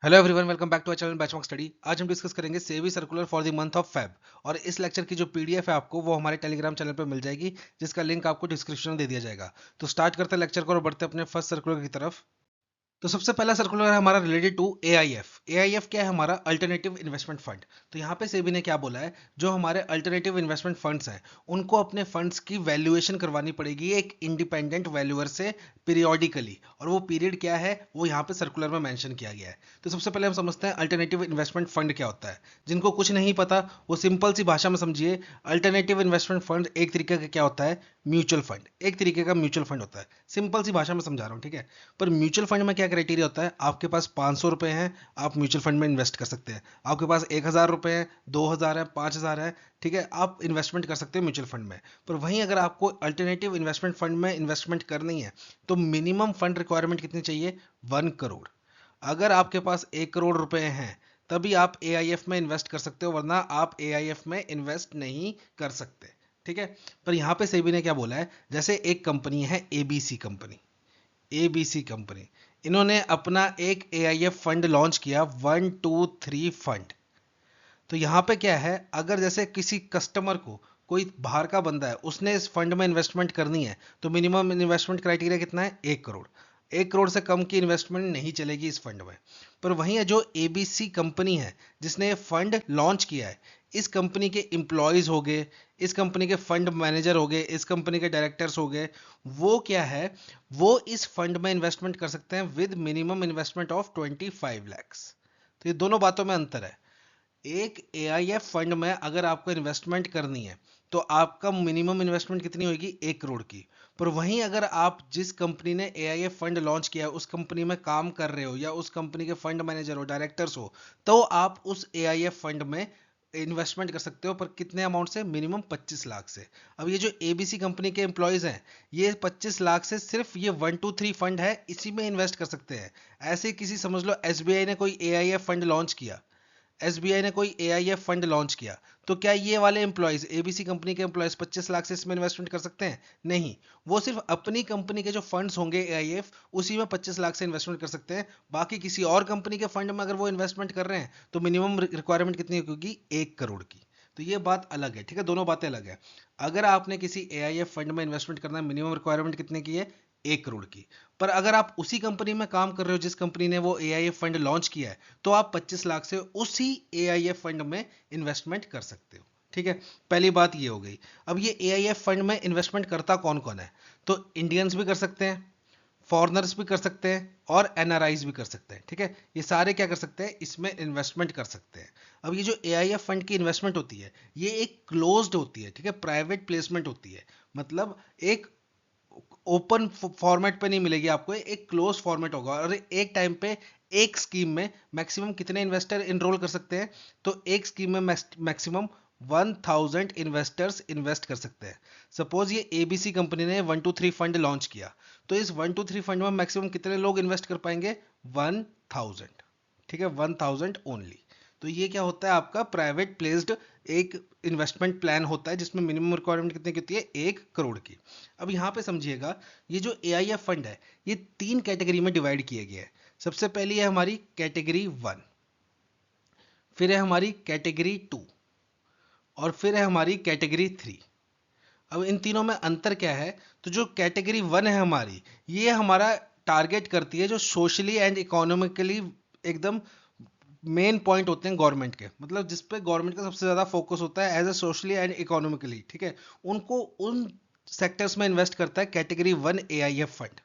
Hello everyone, welcome back to our channel benchmark study. आज हम discuss करेंगे SEBI circular for the month of Feb. और इस lecture की जो पीडीएफ है आपको वो हमारे टेलीग्राम चैनल पर मिल जाएगी, जिसका लिंक आपको डिस्क्रिप्शन में दे दिया जाएगा। तो स्टार्ट करते हैं लेक्चर को और बढ़ते हैं अपने फर्स्ट सर्कुलर की तरफ। तो सबसे पहला सर्कुलर है हमारा रिलेटेड टू एआईएफ। एआईएफ क्या है? हमारा अल्टरनेटिव इन्वेस्टमेंट फंड। तो यहाँ पे सेबी ने क्या बोला है, जो हमारे अल्टरनेटिव इन्वेस्टमेंट फंड्स हैं उनको अपने फंड्स की वैल्यूएशन करवानी पड़ेगी एक इंडिपेंडेंट वैल्यूअर से पीरियोडिकली। और वो पीरियड क्या है वो यहाँ पे सर्कुलर में मेंशन किया गया है। तो सबसे पहले हम समझते हैं अल्टरनेटिव इन्वेस्टमेंट फंड क्या होता है। जिनको कुछ नहीं पता वो सिंपल सी भाषा में समझिए। अल्टरनेटिव इन्वेस्टमेंट फंड एक तरीके का क्या होता है? Mutual fund. एक तरीके का म्यूचुअल फंड होता है। सिंपल सी भाषा में समझा रहा हूँ, ठीक है। पर म्यूचुअल फंड में क्या क्राइटेरिया होता है? आपके पास 500 रुपए हैं, आप म्यूचुअल फंड में इन्वेस्ट कर सकते हैं। आपके पास 1000 रुपए हैं, 2000 है, 5000 है, ठीक है, आप इन्वेस्टमेंट कर सकते हैं म्यूचुअल फंड में। पर वहीं अगर आपको अल्टरनेटिव इन्वेस्टमेंट फंड में इन्वेस्टमेंट करनी है तो मिनिमम फंड रिक्वायरमेंट कितनी चाहिए? 1 करोड़। अगर आपके पास 1 करोड़ रुपए हैं तभी आप एआईएफ में इन्वेस्ट कर सकते हो, वरना आप एआईएफ में इन्वेस्ट नहीं कर सकते, ठीक है। पर यहां पे सेबी ने क्या बोला है, जैसे एक कंपनी है एबीसी कंपनी। एबीसी कंपनी, इन्होंने अपना एक एआईएफ फंड लॉन्च किया, 123 फंड। तो यहाँ पे क्या है, अगर जैसे किसी कस्टमर को, कोई बाहर का बंदा है, उसने इस फंड में इन्वेस्टमेंट करनी है तो मिनिमम इन्वेस्टमेंट क्राइटेरिया कितना है? 1 करोड़। 1 करोड़ से कम की इन्वेस्टमेंट नहीं चलेगी इस फंड में। पर वहीं है जो एबीसी कंपनी है जिसने ये फंड लॉन्च किया है, इस कंपनी के एम्प्लॉयज हो गए, इस कंपनी के फंड मैनेजर हो गए, इस कंपनी के डायरेक्टर्स हो गए, वो क्या है, वो इस फंड में इन्वेस्टमेंट कर सकते हैं with minimum investment of 25 lakhs। तो ये दोनों बातों में अंतर है। एक एआईएफ फंड में अगर आपको इन्वेस्टमेंट करनी है तो आपका मिनिमम इन्वेस्टमेंट कितनी होगी? 1 करोड़ की। पर वहीं अगर आप जिस कंपनी ने एआईएफ फंड लॉन्च किया है उस कंपनी में काम कर रहे हो या उस कंपनी के फंड मैनेजर हो, डायरेक्टर्स हो, तो आप उस एआईएफ फंड में इन्वेस्टमेंट कर सकते हो। पर कितने अमाउंट से? मिनिमम 25 लाख से। अब ये जो एबीसी कंपनी के एम्प्लॉयज हैं, ये 25 लाख से सिर्फ ये 123 फंड है इसी में इन्वेस्ट कर सकते हैं। ऐसे किसी, समझ लो एसबीआई ने कोई एआईएफ फंड लॉन्च किया, एसबीआई ने कोई एआईएफ फंड लॉन्च किया, तो क्या ये वाले एम्प्लॉयज, एबीसी कंपनी के एम्प्लॉयज 25 लाख से इसमें इन्वेस्टमेंट कर सकते हैं? नहीं। वो सिर्फ अपनी कंपनी के जो फंड्स होंगे एआईएफ, उसी में 25 लाख से इन्वेस्टमेंट कर सकते हैं। बाकी किसी और कंपनी के फंड में अगर वो इन्वेस्टमेंट कर रहे हैं तो मिनिमम रिक्वायरमेंट कितनी होगी? 1 करोड़ की। तो ये बात अलग है, ठीक है, दोनों बातें अलग है। अगर आपने किसी एआईएफ फंड में इन्वेस्टमेंट करना है, मिनिमम रिक्वायरमेंट कितने की है? 1 करोड़ की। पर अगर आप उसी कंपनी में काम कर रहे हो जिस कंपनी ने वो एआईएफ फंड लॉन्च किया है, तो आप 25 लाख से उसी एआईएफ फंड में इन्वेस्टमेंट कर सकते हो, ठीक है। पहली बात ये हो गई। अब ये एआईएफ फंड में इन्वेस्टमेंट करता कौन कौन है? तो इंडियंस भी कर सकते हैं, फॉरेनर्स भी कर सकते हैं और एनआरआईज भी कर सकते हैं, ठीक है। ये सारे क्या कर सकते हैं? इसमें इन्वेस्टमेंट कर सकते हैं। अब ये जो एआईएफ फंड की इन्वेस्टमेंट होती है ये एक क्लोज्ड होती है, ठीक है, प्राइवेट प्लेसमेंट होती है। मतलब एक ओपन फॉर्मेट पे नहीं मिलेगी आपको, एक क्लोज फॉर्मेट होगा। और एक टाइम पे एक स्कीम में मैक्सिमम कितने इन्वेस्टर इनरोल कर सकते हैं? तो एक स्कीम में मैक्सिमम 1000 इन्वेस्टर्स इन्वेस्ट कर सकते हैं। सपोज ये एबीसी कंपनी ने 123 फंड लॉन्च किया, तो इस 123 फंड में मैक्सिमम कितने लोग इन्वेस्ट कर पाएंगे? 1000, ठीक है, 1000 ओनली। तो ये क्या होता है? आपका प्राइवेट प्लेस्ड एक इन्वेस्टमेंट प्लान होता है जिसमें मिनिमम रिक्वायरमेंट कितनी की होती है? 1 करोड़ की। अब यहां पे समझिएगा, ये जो एआईएफ फंड है ये 3 कैटेगरी में डिवाइड किया गया है। सबसे पहली है हमारी कैटेगरी 1, फिर है हमारी कैटेगरी 2, और फिर है हमारी कैटेगरी 3। अब इन तीनों में अंतर क्या है? तो जो कैटेगरी 1 है हमारी, ये हमारा टारगेट करती है जो सोशली एंड इकोनॉमिकली एकदम मेन पॉइंट होते हैं गवर्नमेंट के, मतलब जिस पे गवर्नमेंट का सबसे ज्यादा फोकस होता है as a socially and economically, ठीक है, उनको उन सेक्टर्स में इन्वेस्ट करता है कैटेगरी 1 एआईएफ फंड।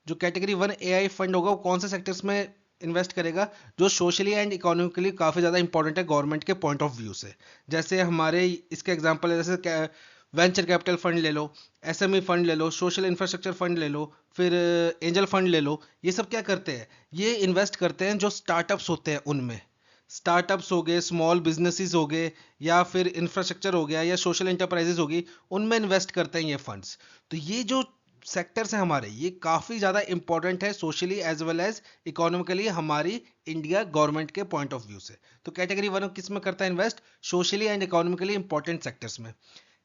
जो कैटेगरी 1 एआईएफ फंड होगा वो कौन से सेक्टर्स में इन्वेस्ट करेगा? जो सोशली एंड इकोनॉमिकली काफी ज्यादा इंपॉर्टेंट है गवर्नमेंट के पॉइंट ऑफ व्यू से। जैसे हमारे इसके एग्जांपल है, जैसे वेंचर कैपिटल फंड ले लो, एसएमई फंड ले लो, सोशल इंफ्रास्ट्रक्चर फंड ले लो, फिर एंजल फंड ले लो। ये सब क्या करते हैं? ये इन्वेस्ट करते हैं जो स्टार्टअप्स होते हैं उनमें। स्टार्टअप्स हो गए, स्मॉल बिजनेसेस हो गए, या फिर इंफ्रास्ट्रक्चर हो गया, या सोशल इंटरप्राइजेस होगी, उनमें इन्वेस्ट करते हैं ये फंड्स। तो ये जो सेक्टर्स हैं हमारे, ये काफी ज्यादा इंपॉर्टेंट है socially as well as economically हमारी इंडिया गवर्नमेंट के पॉइंट ऑफ व्यू से। तो कैटेगरी 1 किस में करता है invest? Socially and economically important sectors में।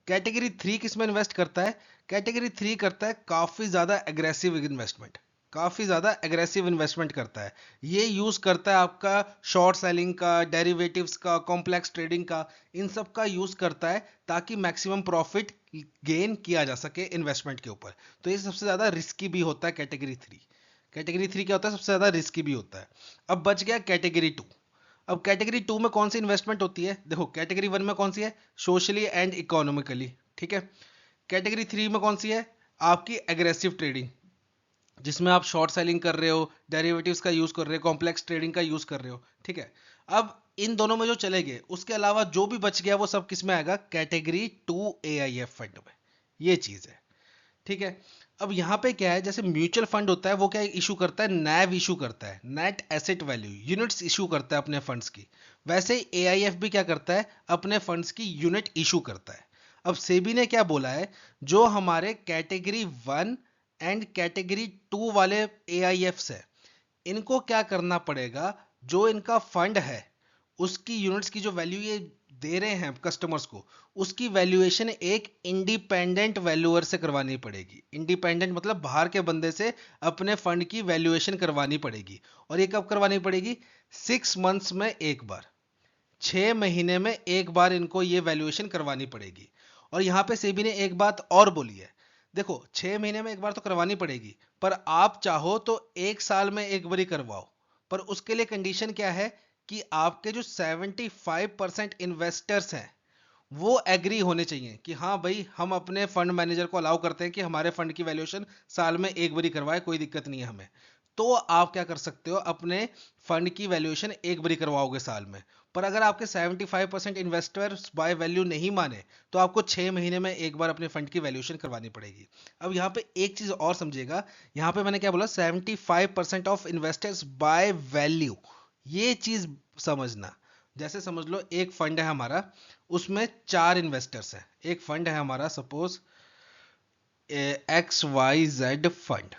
कैटेगरी 3 किस में इन्वेस्ट करता है? कैटेगरी 3 करता है काफी ज्यादा एग्रेसिव इन्वेस्टमेंट। काफी ज्यादा एग्रेसिव इन्वेस्टमेंट करता है। ये यूज करता है आपका शॉर्ट सेलिंग का, डेरिवेटिव्स का, कॉम्प्लेक्स ट्रेडिंग का, इन सब का यूज करता है ताकि मैक्सिमम प्रॉफिट गेन किया जा सके इन्वेस्टमेंट के ऊपर। तो ये सबसे ज्यादा रिस्की भी होता है कैटेगरी थ्री। कैटेगरी थ्री क्या होता है, सबसे ज्यादा रिस्की भी होता है। अब बच गया कैटेगरी टू। अब कैटेगरी टू में कौन सी इन्वेस्टमेंट होती है, देखो कैटेगरी वन में कौन सी है, सोशली एंड इकोनॉमिकली, ठीक है। कैटेगरी थ्री में कौन सी है, आपकी एग्रेसिव ट्रेडिंग, जिसमें आप शॉर्ट सेलिंग कर रहे हो, डेरिवेटिव्स का यूज कर रहे हो, कॉम्प्लेक्स ट्रेडिंग का यूज कर रहे हो, ठीक है। अब इन दोनों में जो चले गए, उसके अलावा जो भी बच गया वो सब किस में आएगा, कैटेगरी टू एआईएफ फंड में। ये चीज है, ठीक है। अब यहाँ पे क्या है, जैसे म्यूचुअल फंड होता है वो क्या इशू करता है, नैव इशू करता है, net asset value, units issue करता है अपने फंड्स की। वैसे ही एआईएफ भी क्या करता है, अपने फंड्स की यूनिट इशू करता है। अब सेबी ने क्या बोला है, जो हमारे category one and category to वाले एआईएफ्स है, इनको क्या करना पड़ेगा, जो इनका फंड है उसकी यूनिट्स की जो वैल्यू ये दे रहे हैं कस्टमर्स को, उसकी वैल्यूएशन एक इंडिपेंडेंट वैल्यूअर से करवानी पड़ेगी। इंडिपेंडेंट मतलब बाहर के बंदे से अपने फंड की वैल्यूएशन करवानी पड़ेगी। और ये कब करवानी पड़ेगी, 6 मंथ्स में एक बार, 6 महीने में एक बार इनको ये वैल्यूएशन करवानी पड़ेगी। और यहां पे सेबी ने एक बात और बोली है, देखो 6 महीने में एक बार तो करवानी पड़ेगी, पर आप चाहो तो 1 साल में एक बार ही करवाओ। पर उसके लिए कंडीशन क्या है कि आपके जो 75% इन्वेस्टर्स हैं वो एग्री होने चाहिए कि हाँ भाई, हम अपने फंड मैनेजर को अलाउ करते हैं कि हमारे फंड की वैल्यूएशन साल में एक बार ही करवाए, कोई दिक्कत नहीं है हमें। तो आप क्या कर सकते हो, अपने फंड की वैल्यूएशन एक बार ही करवाओगे साल में। पर अगर आपके 75% इन्वेस्टर्स बाय वैल्यू नहीं माने, तो आपको 6 महीने में एक बार अपने फंड की वैल्यूएशन करवानी पड़ेगी। अब यहाँ पे एक चीज और समझिएगा, यहाँ पे मैंने क्या बोला, 75% ऑफ इन्वेस्टर्स बाय वैल्यू, ये चीज समझना। जैसे समझ लो एक फंड है हमारा, उसमें 4 इन्वेस्टर्स हैं। एक फंड है हमारा, सपोज XYZ फंड।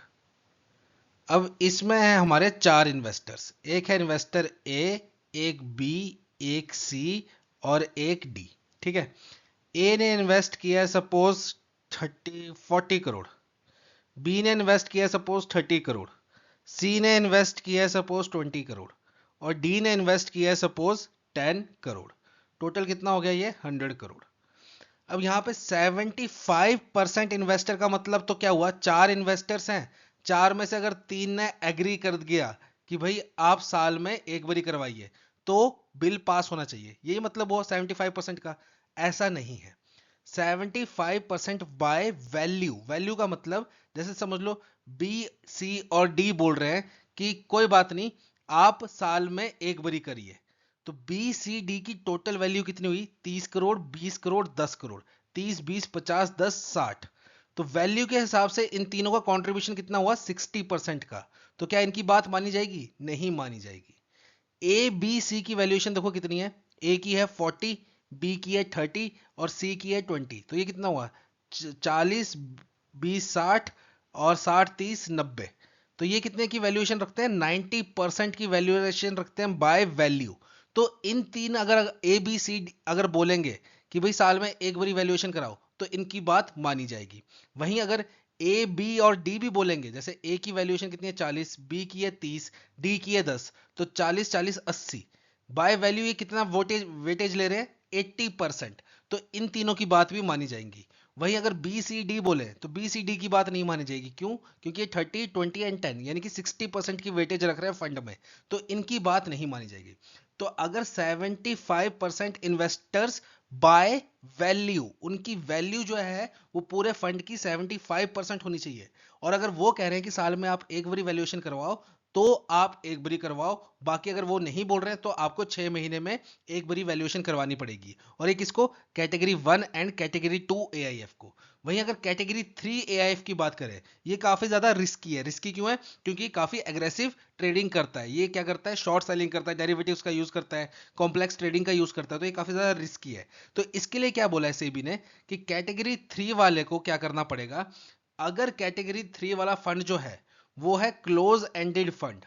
अब इसमें है हमारे 4 इन्वेस्टर्स, एक है इन्वेस्टर ए, एक बी, एक सी और एक डी, ठीक है। ए ने इन्वेस्ट किया है सपोज 40 करोड़, बी ने इन्वेस्ट किया है सपोज 30 करोड़, सी ने इन्वेस्ट किया है सपोज 20 करोड़ और डी ने इन्वेस्ट किया है सपोज 10 करोड़। टोटल कितना हो गया ये, 100 करोड़। अब यहां पे 75% इन्वेस्टर का मतलब तो क्या हुआ, 4 इन्वेस्टर्स हैं, 4 में से अगर 3 ने एग्री कर दिया कि भाई आप साल में एक बारी करवाइए, तो बिल पास होना चाहिए, यही मतलब हुआ 75% का। ऐसा नहीं है, 75% बाय वैल्यू। वैल्यू का मतलब, जैसे समझ लो बी, सी और डी बोल रहे हैं कि कोई बात नहीं, आप साल में एक बारी करिए, तो बी सी डी की टोटल वैल्यू कितनी हुई, 30 करोड़, 20 करोड़, 10 करोड़, 30, 20, 50, 10, 60। तो वैल्यू के हिसाब से इन तीनों का कंट्रीब्यूशन कितना हुआ, 60% का। तो क्या इनकी बात मानी जाएगी, नहीं मानी जाएगी। ए बी सी की वैल्यूएशन देखो कितनी है, ए की है 40, बी की है 30 और सी की है 20। तो ये कितना हुआ, 40, 20, 60 और 60, 30, 90। तो ये कितने की वैल्यूएशन रखते हैं, 90% की वैल्यूएशन रखते हैं बाय वैल्यू। तो इन तीन अगर ए बी सी अगर बोलेंगे कि भाई साल में एक बारी वैल्यूएशन कराओ, तो इनकी बात मानी जाएगी। वहीं अगर ए बी और डी भी बोलेंगे, जैसे ए की वैल्यूएशन कितनी है 40, बी की है 30, डी की है 10, तो 40, 40, 80 बाय वैल्यू ये कितना वोटेज वेटेज ले रहे हैं, 80%। तो इन तीनों की बात भी मानी जाएंगी। वहीं अगर बी सी डी बोले, तो बी सी डी की बात नहीं मानी जाएगी। क्यों, क्योंकि ये 30, 20 एंड 10 यानी कि 60% की वेटेज रख रहे हैं फंड में, तो इनकी बात नहीं मानी जाएगी। तो अगर 75% इन्वेस्टर्स बाय वैल्यू, उनकी वैल्यू जो है वो पूरे फंड की 75% होनी चाहिए, और अगर वो कह रहे हैं कि साल में आप एक बारी वैल्यूएशन करवाओ, तो आप एक बारी करवाओ। बाकी अगर वो नहीं बोल रहे हैं, तो आपको 6 महीने में एक बारी वैल्यूएशन करवानी पड़ेगी। और एक इसको कैटेगरी 1 एंड कैटेगरी 2 एआईएफ को। वहीं अगर कैटेगरी 3 एआईएफ की बात करें, ये काफी ज्यादा रिस्की है। रिस्की क्यों है, क्योंकि काफी एग्रेसिव ट्रेडिंग करता है। ये क्या करता है, शॉर्ट सेलिंग करता है, डेरिवेटिव्स का यूज करता है, कॉम्प्लेक्स ट्रेडिंग का यूज करता है। तो ये काफी ज्यादा रिस्की है। तो इसके लिए क्या बोला है सेबी ने, कि कैटेगरी 3 वाले को क्या करना पड़ेगा, अगर कैटेगरी 3 वाला फंड जो है वो है close ended fund,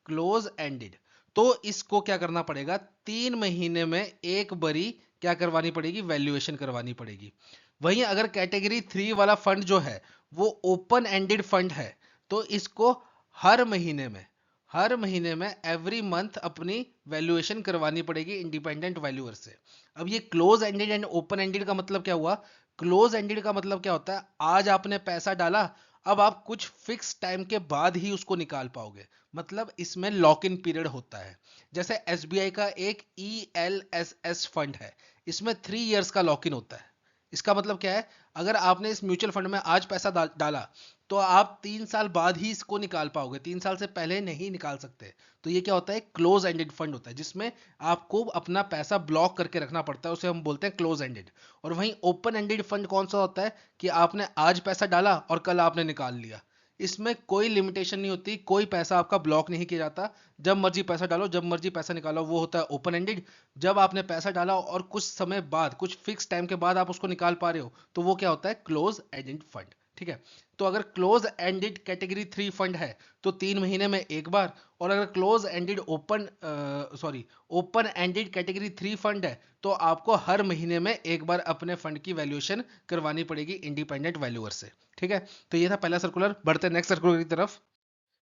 close ended, तो इसको क्या करना पड़ेगा, 3 महीने में एक बारी क्या करवानी पड़ेगी, वैल्यूएशन करवानी पड़ेगी। वहीं अगर कैटेगरी 3 वाला फंड जो है वो ओपन एंडेड फंड है, तो इसको हर महीने में एवरी मंथ अपनी वैल्यूएशन करवानी पड़ेगी इंडिपेंडेंट वैल्यूअर से। अब ये close ended and open ended का मतलब क्या हुआ? क्लोज एंडेड का मतलब क्या होता है? आज आपने पैसा डाला, अब आप कुछ फिक्स टाइम के बाद ही उसको निकाल पाओगे, मतलब इसमें लॉक इन पीरियड होता है। जैसे एसबीआई का एक ELSS फंड है, इसमें 3 इयर्स का लॉक इन होता है। इसका मतलब क्या है? अगर आपने इस म्यूचुअल फंड में आज पैसा डाला, तो आप 3 साल बाद ही इसको निकाल पाओगे, 3 साल से पहले नहीं निकाल सकते। तो ये क्या होता है? क्लोज एंडेड फंड होता है, जिसमें आपको अपना पैसा ब्लॉक करके रखना पड़ता है, उसे हम बोलते हैं क्लोज एंडेड। और वहीं ओपन एंडेड फंड कौन सा होता है? कि आपने आज पैसा डाला और कल आपने निकाल लिया। इसमें कोई लिमिटेशन नहीं होती, कोई पैसा आपका ब्लॉक नहीं किया जाता, जब मर्जी पैसा डालो, जब मर्जी पैसा निकालो, वो होता है ओपन एंडेड। जब आपने पैसा डाला और कुछ समय बाद, कुछ फिक्स टाइम के बाद आप उसको निकाल पा रहे हो, तो वो क्या होता है? Close ended fund. ठीक है? तो अगर क्लोज एंडेड कैटेगरी 3 फंड है तो 3 महीने में एक बार, और अगर close ended open ended category 3 fund है तो आपको हर महीने में एक बार अपने फंड की वैल्यूएशन करवानी पड़ेगी इंडिपेंडेंट वैल्यूअर से। ठीक है? तो ये था पहला सर्कुलर। बढ़ते हैं नेक्स्ट सर्कुलर की तरफ।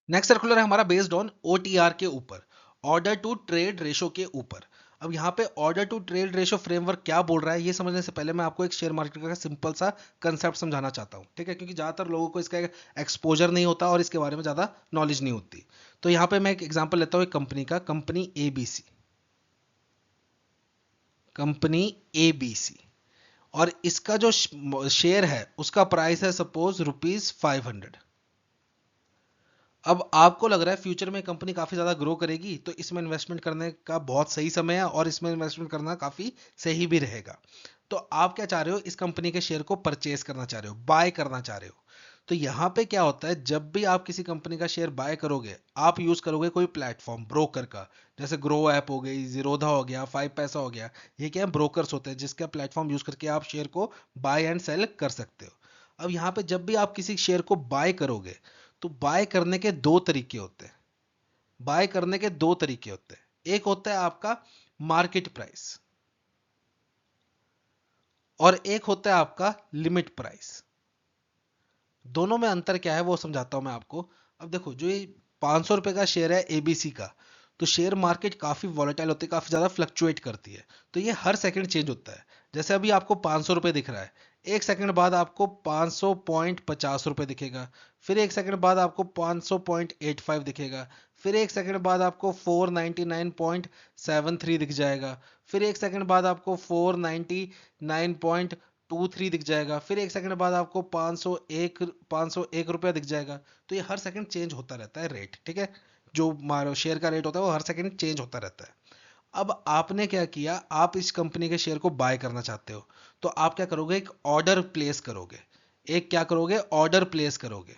नेक्स्ट सर्कुलर है हमारा बेस्ड ऑन OTR के ऊपर, ऑर्डर टू ट्रेड रेशो के ऊपर। अब यहाँ पे order to trade ratio framework क्या बोल रहा है, ये समझने से पहले मैं आपको एक शेयर मार्केट का सिंपल सा कंसेप्ट समझाना चाहता हूँ। ठीक है? क्योंकि ज्यादातर लोगों को इसका एक्सपोजर नहीं होता और इसके बारे में ज्यादा नॉलेज नहीं होती। तो यहाँ पे मैं एक एग्जांपल लेता हूँ एक कंपनी का, कंपनी ABC। कंपनी ABC, और इसका जो शेयर है उसका प्राइस है सपोज ₹500। अब आपको लग रहा है फ्यूचर में कंपनी काफी ज्यादा ग्रो करेगी, तो इसमें इन्वेस्टमेंट करने का बहुत सही समय है और इसमें इन्वेस्टमेंट करना काफी सही भी रहेगा। तो आप क्या चाह रहे हो? इस कंपनी के शेयर को परचेज करना चाह रहे हो, बाय करना चाह रहे हो। तो यहां पे क्या होता है, जब भी आप किसी कंपनी का शेयर बाय करोगे, आप यूज करोगे कोई प्लेटफॉर्म ब्रोकर का, जैसे ग्रो ऐप हो गई, जीरोधा हो गया, 5पैसा हो गया। ये क्या है? ब्रोकर्स होते हैं जिसका प्लेटफॉर्म यूज करके आप शेयर को बाय एंड सेल कर सकते हो। अब यहाँ पे जब भी आप किसी शेयर को बाय करोगे, तो बाय करने के दो तरीके होते हैं। बाय करने के दो तरीके होते हैं, एक होता है आपका मार्केट प्राइस और एक होता है आपका लिमिट प्राइस। दोनों में अंतर क्या है वो समझाता हूं मैं आपको। अब देखो, जो ये ₹500 का शेयर है एबीसी का, तो शेयर मार्केट काफी वॉलेटाइल होती है, काफी ज्यादा फ्लक्चुएट करती है। तो ये हर सेकंड चेंज होता है। जैसे अभी आपको ₹500 दिख रहा है, एक सेकंड बाद आपको 500.50 दिखेगा, फिर एक सेकंड बाद आपको 500.85 दिखेगा, फिर एक सेकंड बाद आपको 499.73 दिख जाएगा, फिर एक सेकंड बाद आपको 499.23 दिख जाएगा, फिर एक सेकंड बाद आपको 501 रुपया दिख जाएगा। तो ये हर सेकंड चेंज होता रहता है रेट। ठीक है? जो मारो शेयर का रेट होता है वो हर सेकंड चेंज होता रहता है। अब आपने क्या किया, आप इस कंपनी के शेयर को बाय करना चाहते हो, तो आप क्या करोगे? एक ऑर्डर प्लेस करोगे। एक क्या करोगे? ऑर्डर प्लेस करोगे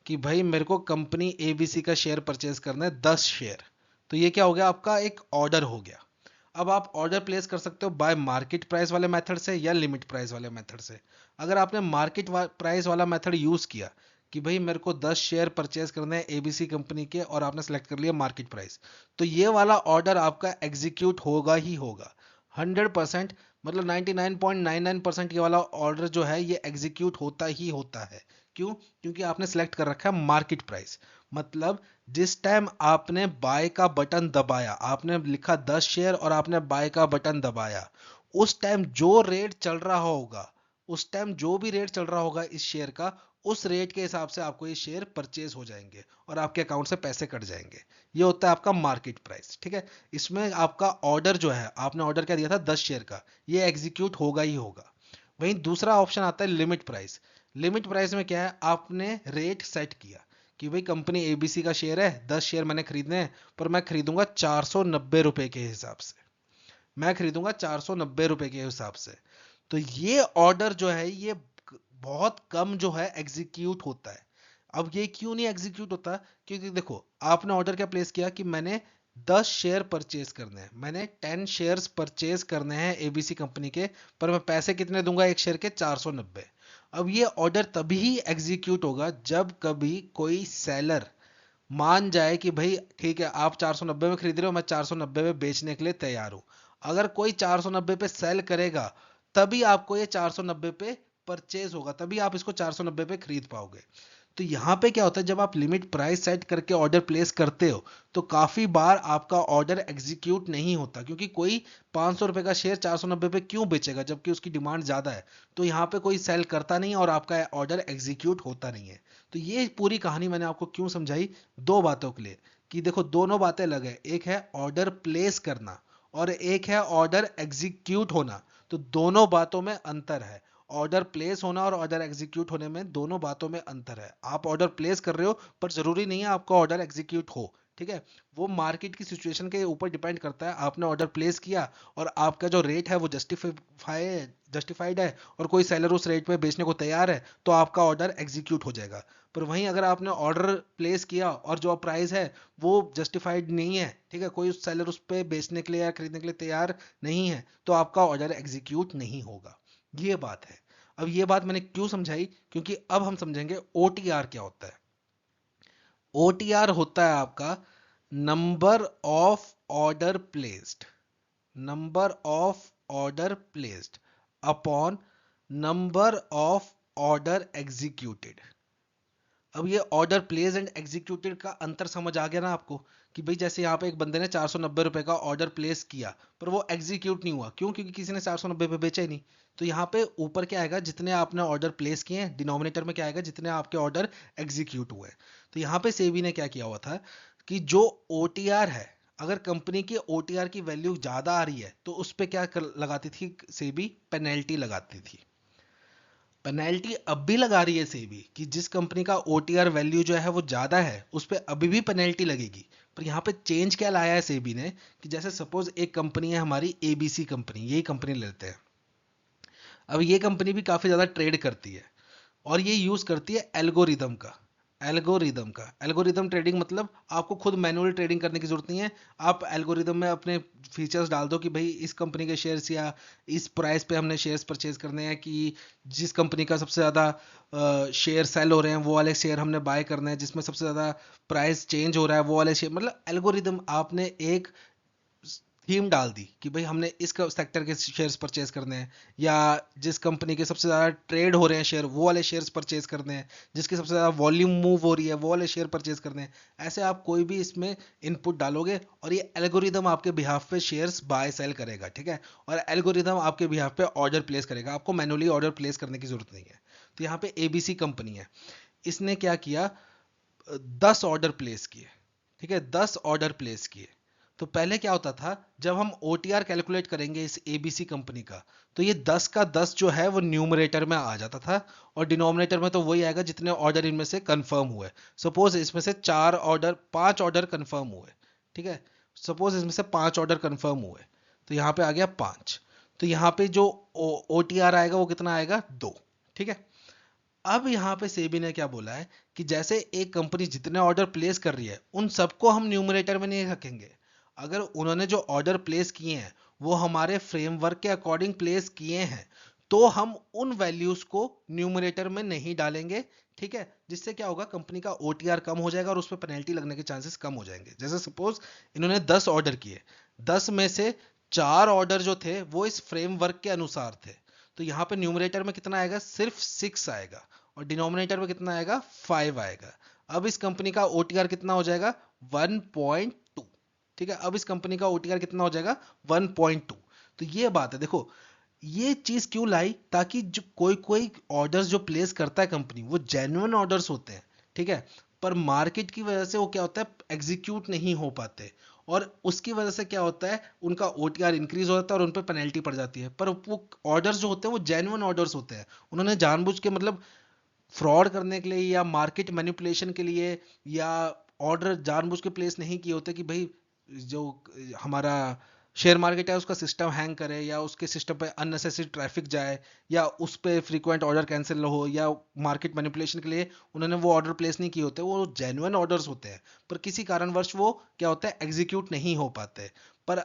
कि भाई मेरे को कंपनी एबीसी का शेयर परचेज करना है, 10 शेयर। तो ये क्या हो गया? आपका एक ऑर्डर हो गया। अब आप ऑर्डर प्लेस कर सकते हो बाय मार्केट प्राइस वाले मेथड से या लिमिट प्राइस वाले मेथड से। अगर आपने मार्केट प्राइस वाला मेथड यूज किया कि भाई मेरे को 10 शेयर परचेज करने हैं एबीसी कंपनी के, और आपने सेलेक्ट कर लिया मार्केट प्राइस, तो ये वाला ऑर्डर आपका एग्जीक्यूट होगा ही होगा 100%। मतलब 99.99% ये वाला ऑर्डर जो है ये एग्जीक्यूट होता ही होता है। क्यों? क्योंकि आपने सेलेक्ट कर रखा है मार्केट प्राइस। मतलब जिस टाइम आपने बाय का बटन दबाया, आपने लिखा 10 शेयर और आपने बाय का बटन दबाया, उस टाइम जो रेट चल रहा होगा, उस टाइम जो भी रेट चल रहा होगा इस शेयर का, उस रेट के हिसाब से आपको ये शेयर परचेज हो जाएंगे और आपके अकाउंट से पैसे कट जाएंगे। ये होता है आपका मार्केट प्राइस। ठीक है? इसमें आपका ऑर्डर जो है, आपने ऑर्डर क्या दिया था 10 शेयर का, ये एग्जीक्यूट होगा ही होगा। वहीं दूसरा ऑप्शन आता है लिमिट प्राइस। लिमिट प्राइस में क्या है? आपने रेट सेट किया कि भाई कंपनी एबीसी का शेयर है, 10 शेयर मैंने खरीदने हैं, पर मैं खरीदूंगा 490 रुपए के हिसाब से। मैं खरीदूंगा 490 रुपए के हिसाब से। तो ये ऑर्डर जो है ये बहुत कम जो है एग्जीक्यूट होता है। अब ये क्यों नहीं एग्जीक्यूट होता? क्योंकि देखो, आपने ऑर्डर क्या प्लेस किया कि मैंने 10 शेयर परचेज करने हैं, मैंने 10 शेयर्स परचेज करने हैं एबीसी कंपनी के, पर मैं पैसे कितने दूंगा एक शेयर के? 490। अब ये ऑर्डर तभी एग्जीक्यूट होगा जब कभी कोई सेलर मान जाए कि भाई ठीक है, आप 490 में खरीद रहे हो, मैं 490 में बेचने के लिए तैयार हूं। अगर कोई 490 पे सेल करेगा, तभी आपको ये 490 पे परचेज होगा, तभी आप इसको 490 पे खरीद पाओगे। तो यहाँ पे क्या होता है, जब आप लिमिट प्राइस सेट करके ऑर्डर प्लेस करते हो तो काफी बार आपका ऑर्डर एग्जीक्यूट नहीं होता, क्योंकि कोई 500 रुपए का शेयर 490 पे क्यों बेचेगा जबकि उसकी डिमांड ज्यादा है। तो यहाँ पे कोई सेल करता नहीं और आपका ऑर्डर एग्जीक्यूट होता नहीं है। तो ये पूरी कहानी मैंने आपको क्यों समझाई, दो बातों के लिए, कि देखो दोनों बातें अलग है, एक है ऑर्डर प्लेस करना और एक है ऑर्डर एग्जीक्यूट होना। तो दोनों बातों में अंतर है। ऑर्डर प्लेस होना और ऑर्डर एग्जीक्यूट होने में, दोनों बातों में अंतर है। आप ऑर्डर प्लेस कर रहे हो पर जरूरी नहीं है आपका ऑर्डर एग्जीक्यूट हो, ठीक है। वो मार्केट की सिचुएशन के ऊपर डिपेंड करता है। आपने ऑर्डर प्लेस किया और आपका जो रेट है वो जस्टिफाइड है और कोई सेलर उस रेट पे बेचने को तैयार है तो आपका ऑर्डर एग्जीक्यूट हो जाएगा। पर वहीं अगर आपने ऑर्डर प्लेस किया और जो प्राइस है वो जस्टिफाइड नहीं है, ठीक है, कोई सेलर उस पे बेचने के लिए या खरीदने के लिए तैयार नहीं है, तो आपका ऑर्डर एग्जीक्यूट नहीं होगा। ये बात है। अब ये बात मैंने क्यों समझाई, क्योंकि अब हम समझेंगे ओटीआर क्या होता है। ओटीआर होता है आपका number of order placed, number of order placed upon number of order executed. अब ये ऑर्डर प्लेस एंड एग्जीक्यूटेड का अंतर समझ आ गया ना आपको, कि भाई जैसे यहाँ पे एक बंदे ने 490 रुपए का ऑर्डर प्लेस किया पर वो एग्जीक्यूट नहीं हुआ, क्यों, क्योंकि किसी ने 490 पे बेचा ही नहीं। तो यहाँ पे ऊपर क्या आएगा, जितने आपने ऑर्डर प्लेस किए हैं, डिनोमिनेटर में क्या आएगा, जितने आपके ऑर्डर एग्जीक्यूट हुए। तो यहाँ पे सेबी ने क्या किया हुआ था कि जो ओटीआर है, अगर कंपनी की ओटीआर की वैल्यू ज्यादा आ रही है तो उस पर क्या लगाती थी सेबी, पेनल्टी लगाती थी। पेनल्टी अब भी लगा रही है सेबी कि जिस कंपनी का ओटीआर वैल्यू जो है वो ज्यादा है उस पर अभी भी पेनल्टी लगेगी। पर यहाँ पे चेंज क्या लाया है सेबी ने, कि जैसे सपोज एक कंपनी है हमारी एबीसी कंपनी, यही कंपनी लेते हैं। अब ये कंपनी भी काफी ज्यादा ट्रेड करती है और ये यूज करती है एल्गोरिदम का। एल्गोरिदम ट्रेडिंग मतलब आपको खुद मैनुअल ट्रेडिंग करने की जरूरत नहीं है। आप एल्गोरिदम में अपने फीचर्स डाल दो कि भाई इस कंपनी के शेयर्स या इस प्राइस पे हमने शेयर्स परचेज करने हैं, कि जिस कंपनी का सबसे ज़्यादा शेयर सेल हो रहे हैं वो वाले शेयर हमने बाय करने हैं, जिसमें सबसे ज़्यादा प्राइस चेंज हो रहा है वो वाले शेयर। मतलब एल्गोरिदम आपने एक थीम डाल दी कि भाई हमने इस सेक्टर के शेयर्स परचेज करने हैं, या जिस कंपनी के सबसे ज्यादा ट्रेड हो रहे हैं शेयर वो वाले शेयर्स परचेज करने हैं, जिसकी सबसे ज्यादा वॉल्यूम मूव हो रही है वो वाले शेयर परचेज करने हैं। ऐसे आप कोई भी इसमें इनपुट डालोगे और ये एल्गोरिदम आपके बिहाफ पे शेयर्स बाय सेल करेगा, ठीक है। और एल्गोरिदम आपके बिहाफ पे ऑर्डर प्लेस करेगा, आपको मैनुअली ऑर्डर प्लेस करने की जरूरत नहीं है। तो यहाँ पे एबीसी कंपनी है, इसने क्या किया, 10 ऑर्डर प्लेस किए, ठीक है, 10 ऑर्डर प्लेस किए। तो पहले क्या होता था, जब हम ओटीआर कैलकुलेट करेंगे इस एबीसी कंपनी का, तो ये 10 का 10 जो है वो न्यूमरेटर में आ जाता था और डिनोमिनेटर में तो वही आएगा जितने ऑर्डर इनमें से कंफर्म हुए। सपोज इसमें से 5 ऑर्डर कंफर्म हुए, ठीक है, सपोज इसमें से 5 ऑर्डर कंफर्म हुए, तो यहाँ पे आ गया 5। तो यहाँ पे जो ओटीआर आएगा वो कितना आएगा, 2, ठीक है। अब यहाँ पे सेबी ने क्या बोला है कि जैसे एक कंपनी जितने ऑर्डर प्लेस कर रही है उन सबको हम न्यूमरेटर में नहीं रखेंगे। अगर उन्होंने जो ऑर्डर प्लेस किए हैं वो हमारे फ्रेमवर्क के अकॉर्डिंग प्लेस किए हैं तो हम उन वैल्यूज को न्यूमरेटर में नहीं डालेंगे, ठीक है। जिससे क्या होगा, कंपनी का ओटीआर कम हो जाएगा और उस पर पेनल्टी लगने के चांसेस कम हो जाएंगे। जैसे सपोज इन्होंने 10 ऑर्डर किए, 10 में से 4 ऑर्डर जो थे वो इस फ्रेमवर्क के अनुसार थे, तो यहाँ पे न्यूमरेटर में कितना आएगा, सिर्फ 6 आएगा और डिनोमिनेटर में कितना आएगा, 5 आएगा। अब इस कंपनी का ओटीआर कितना हो जाएगा, 1.2, ठीक है। अब इस कंपनी का ओटीआर कितना हो जाएगा, 1.2। तो ये बात है, देखो ये चीज क्यों लाई, ताकि जो कोई कोई ऑर्डर्स जो प्लेस करता है कंपनी वो जेन्युइन ऑर्डर्स होते हैं, ठीक है, पर मार्केट की वजह से वो क्या होता है, एग्जीक्यूट नहीं हो पाते और उसकी वजह से क्या होता है, उनका ओटीआर इंक्रीज हो जाता है और उन पर पेनल्टी पड़ जाती है। पर वो ऑर्डर्स जो होते हैं वो जेन्युइन ऑर्डर्स होते हैं, उन्होंने जानबूझ के मतलब फ्रॉड करने के लिए या मार्केट मैनिपुलेशन के लिए या ऑर्डर जानबूझ के प्लेस नहीं किए होते कि भाई जो हमारा शेयर मार्केट है उसका सिस्टम हैंग करे या उसके सिस्टम पे अननेसेसरी ट्रैफिक जाए या उस पे फ्रीक्वेंट ऑर्डर कैंसिल हो या मार्केट मैनिपुलेशन के लिए उन्होंने वो ऑर्डर प्लेस नहीं किए होते। वो जेन्युइन ऑर्डर्स होते हैं पर किसी कारणवश वो क्या होता है, एग्जीक्यूट नहीं हो पाते। पर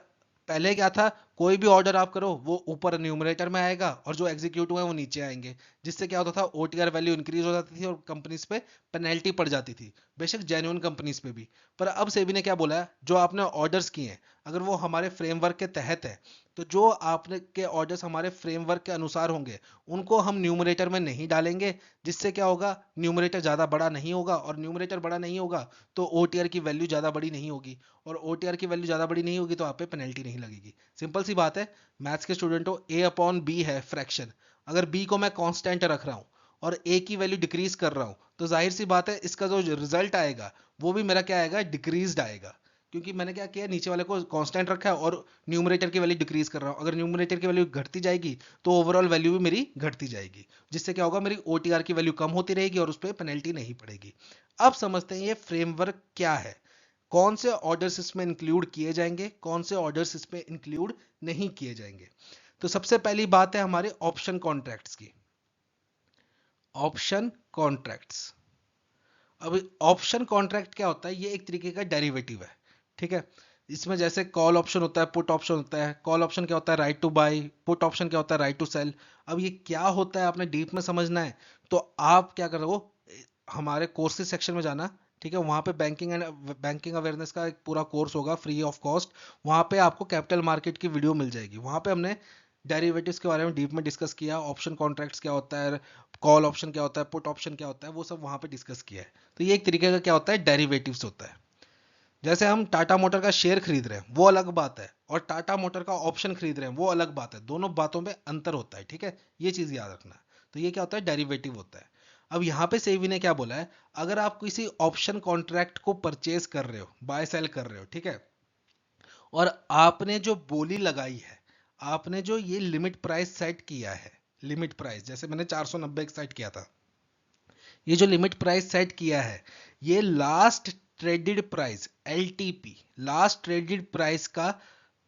पहले क्या था, कोई भी ऑर्डर आप करो वो ऊपर न्यूमरेटर में आएगा और जो एग्जीक्यूट हुए वो नीचे आएंगे, जिससे क्या होता था, ओटीआर वैल्यू इंक्रीज हो जाती थी और कंपनीज पे पेनल्टी पड़ जाती थी, बेशक जेन्युइन कंपनीज पे भी। पर अब सेबी ने क्या बोला है, जो आपने ऑर्डर्स किए हैं अगर वो हमारे फ्रेमवर्क के तहत है, तो जो आपने के ऑर्डर्स हमारे फ्रेमवर्क के अनुसार होंगे उनको हम न्यूमरेटर में नहीं डालेंगे, जिससे क्या होगा, न्यूमरेटर ज्यादा बड़ा नहीं होगा, और न्यूमरेटर बड़ा नहीं होगा तो ओटीआर की वैल्यू ज्यादा बड़ी नहीं होगी, और ओटीआर की वैल्यू ज्यादा बड़ी नहीं होगी तो आप पे पेनल्टी नहीं लगेगी। सिंपल सी बात है, मैथ्स के स्टूडेंट हो, ए अपॉन बी है फ्रैक्शन, अगर बी को मैं कांस्टेंट रख रहा हूं और ए की वैल्यू डिक्रीज कर रहा हूं, तो जाहिर सी बात है इसका जो रिजल्ट आएगा वो भी मेरा क्या आएगा, डिक्रीज्ड आएगा, क्योंकि मैंने क्या किया, नीचे वाले को कांस्टेंट रखा है और न्यूमरेटर की वैल्यू डिक्रीज कर रहा हूं। अगर न्यूमरेटर की वैल्यू घटती जाएगी तो ओवरऑल वैल्यू भी मेरी घटती जाएगी, जिससे क्या होगा, मेरी ओटीआर की वैल्यू कम होती रहेगी और उस पर पेनल्टी नहीं पड़ेगी। अब समझते हैं ये फ्रेमवर्क क्या है, कौन से ऑर्डर्स इसमें इंक्लूड किए जाएंगे, कौन से ऑर्डर्स इसमें इंक्लूड नहीं किए जाएंगे। तो सबसे पहली बात है हमारे ऑप्शन कॉन्ट्रैक्ट्स की। ऑप्शन कॉन्ट्रैक्ट्स, अब ऑप्शन कॉन्ट्रैक्ट क्या होता है, ये एक तरीके का डेरिवेटिव है, ठीक है। इसमें जैसे कॉल ऑप्शन होता है, पुट ऑप्शन होता है। कॉल ऑप्शन क्या होता है, right to buy. Put option क्या होता है, राइट टू सेल। अब ये क्या होता है आपने डीप में समझना है तो आप क्या करो, हमारे कोर्सेज सेक्शन में जाना, ठीक है, वहां पे बैंकिंग अवेयरनेस का एक पूरा कोर्स होगा फ्री ऑफ कॉस्ट, वहां पे आपको कैपिटल मार्केट की वीडियो मिल जाएगी, वहां पे हमने डेरिवेटिव्स के बारे में डीप में डिस्कस किया, ऑप्शन कॉन्ट्रैक्ट्स क्या होता है, कॉल ऑप्शन क्या होता है, पुट ऑप्शन क्या होता है, वो सब वहां पे डिस्कस किया है। तो ये एक तरीके का क्या होता है, डेरिवेटिव्स होता है। जैसे हम टाटा मोटर का शेयर खरीद रहे हैं वो अलग बात है, और टाटा मोटर का ऑप्शन खरीद रहे हैं वो अलग बात है, दोनों बातों में अंतर होता है, ठीक है, ये चीज याद रखना। तो ये क्या होता है, डेरिवेटिव होता है। अब यहाँ पे सेबी ने क्या बोला है, अगर आप किसी ऑप्शन कॉन्ट्रैक्ट को परचेज कर रहे हो, बाय सेल कर रहे हो, ठीक है, और आपने जो बोली लगाई है, आपने जो ये लिमिट प्राइस सेट किया है, लिमिट प्राइस जैसे मैंने 490 सेट किया था, ये जो लिमिट प्राइस सेट किया है, ये last traded price LTP, last traded price का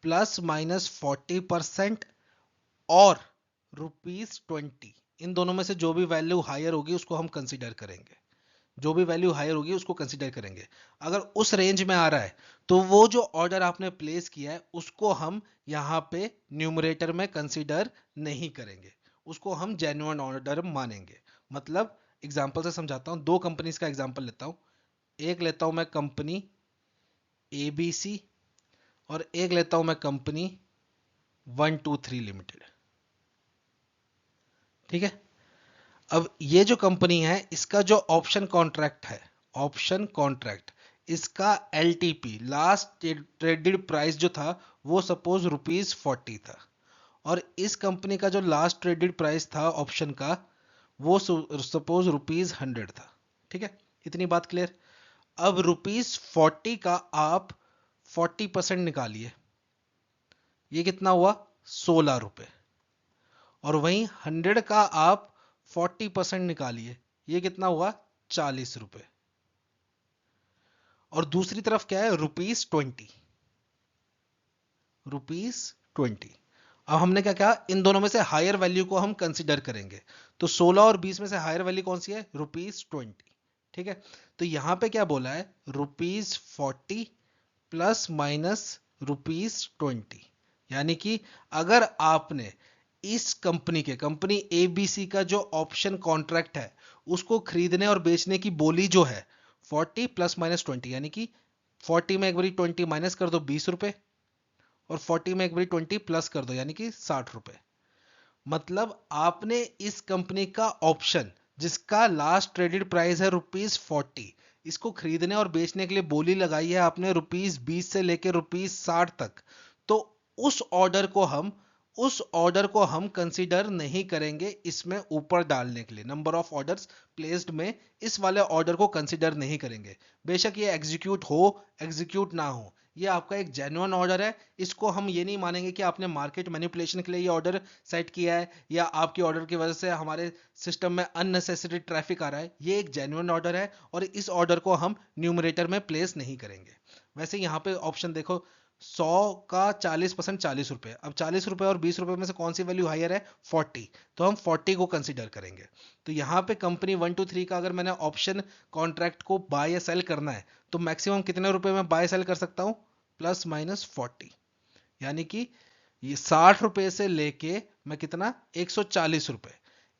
±40% और ₹20, इन दोनों में से जो भी वैल्यू हायर होगी उसको हम कंसीडर करेंगे, जो भी वैल्यू हायर होगी उसको कंसीडर करेंगे। अगर उस रेंज में आ रहा है तो वो जो ऑर्डर आपने प्लेस किया है उसको हम यहाँ पे न्यूमरेटर में कंसीडर नहीं करेंगे, उसको हम जेन्युइन ऑर्डर मानेंगे। मतलब एग्जांपल से समझाता हूँ, दो कंपनीज का एग्जांपल लेता हूँ, एक लेता हूँ मैं कंपनी एबीसी और एक लेता हूँ मैं कंपनी 123 लिमिटेड, ठीक है। अब ये जो कंपनी है इसका जो ऑप्शन कॉन्ट्रैक्ट है, ऑप्शन कॉन्ट्रैक्ट, इसका एलटीपी लास्ट ट्रेडेड प्राइस जो था वो सपोज ₹40 था, और इस कंपनी का जो लास्ट ट्रेडेड प्राइस था ऑप्शन का वो सपोज ₹100 था, ठीक है, इतनी बात क्लियर। अब ₹40 का आप 40% निकालिए, ये कितना हुआ, ₹16, और वहीं 100 का आप 40% निकालिए, ये कितना हुआ, ₹40। और दूसरी तरफ क्या है, ₹20, ₹20। अब हमने क्या कहा, इन दोनों में से हायर वैल्यू को हम कंसिडर करेंगे, तो 16 और 20 में से हायर वैल्यू कौन सी है, ₹20, ठीक है। तो यहां पे क्या बोला है, ₹40 प्लस माइनस ₹20, यानी कि अगर आपने इस कंपनी के, कंपनी एबीसी का जो ऑप्शन कॉन्ट्रैक्ट है उसको खरीदने और बेचने की बोली जो है 40 प्लस माइनस 20, यानी कि 40 में एक बारी 20 माइनस कर दो ₹20, और 40 में एक बारी 20 प्लस कर दो यानी कि ₹60। मतलब आपने इस कंपनी का ऑप्शन जिसका लास्ट ट्रेडेड प्राइस है ₹40, इसको खरीदने और बेचने के लिए बोली लगाई है आपने ₹20 से लेकर ₹60 तक, तो उस ऑर्डर को हम कंसीडर नहीं करेंगे इसमें ऊपर डालने के लिए, नंबर ऑफ ऑर्डर्स प्लेस्ड में इस वाले ऑर्डर को कंसीडर नहीं करेंगे, बेशक ये एग्जीक्यूट हो एग्जीक्यूट ना हो, ये आपका एक जेन्युइन ऑर्डर है, इसको हम ये नहीं मानेंगे कि आपने मार्केट मैनिपुलेशन के लिए ये ऑर्डर सेट किया है या आपके ऑर्डर की वजह से हमारे सिस्टम में अननेसेसरी ट्रैफिक आ रहा है, ये एक जेन्युइन ऑर्डर है और इस ऑर्डर को हम न्यूमरेटर में प्लेस नहीं करेंगे। वैसे यहाँ पे ऑप्शन देखो, 100 का 40% ₹40, अब ₹40 और ₹20 में से कौन सी वैल्यू हायर है, 40, तो हम 40 को कंसीडर करेंगे। तो यहाँ पे कंपनी 123 का अगर मैंने ऑप्शन कॉन्ट्रैक्ट को बाय या सेल करना है तो मैक्सिमम कितने रुपए में बाय सेल कर सकता हूँ, ±40, यानी कि ये 60 रुपए से लेके मैं कितना 140 रुपए,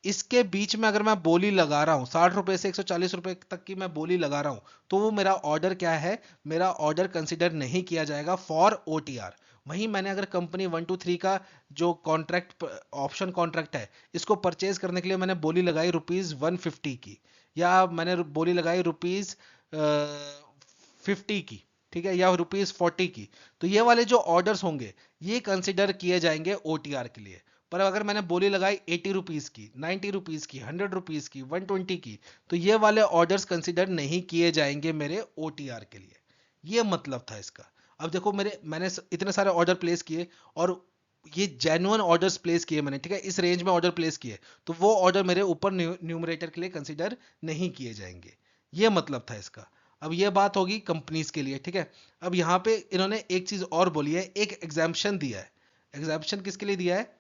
इसके बीच में अगर मैं बोली लगा रहा हूं, 60 रुपए से 140 रुपए तक की मैं बोली लगा रहा हूं, तो वो मेरा ऑर्डर क्या है, मेरा ऑर्डर कंसिडर नहीं किया जाएगा फॉर ओटीआर। वहीं मैंने अगर कंपनी 1 2 3 का जो कॉन्ट्रैक्ट, ऑप्शन कॉन्ट्रैक्ट है, इसको परचेज करने के लिए मैंने बोली लगाई ₹150 की, या मैंने बोली लगाई ₹50 की, ठीक है, या ₹40 की, तो ये वाले जो ऑर्डर्स होंगे ये कंसिडर किए जाएंगे ओटीआर के लिए। पर अगर मैंने बोली लगाई ₹80 की, ₹90 की, ₹100 की, ₹120 की, तो ये वाले ऑर्डर्स कंसिडर नहीं किए जाएंगे मेरे ओटीआर के लिए। ये मतलब था इसका। अब देखो मैंने इतने सारे ऑर्डर प्लेस किए, और ये जेन्युइन ऑर्डर्स प्लेस किए मैंने, ठीक है, इस रेंज में ऑर्डर प्लेस किए, तो वो ऑर्डर मेरे ऊपर न्यूमरेटर के लिए कंसिडर नहीं किए जाएंगे। ये मतलब था इसका। अब ये बात होगी कंपनीज के लिए, ठीक है। अब यहाँ पे इन्होंने एक चीज और बोली है, एक एग्जाम्पशन दिया है। एग्जाम्पशन किसके लिए दिया है,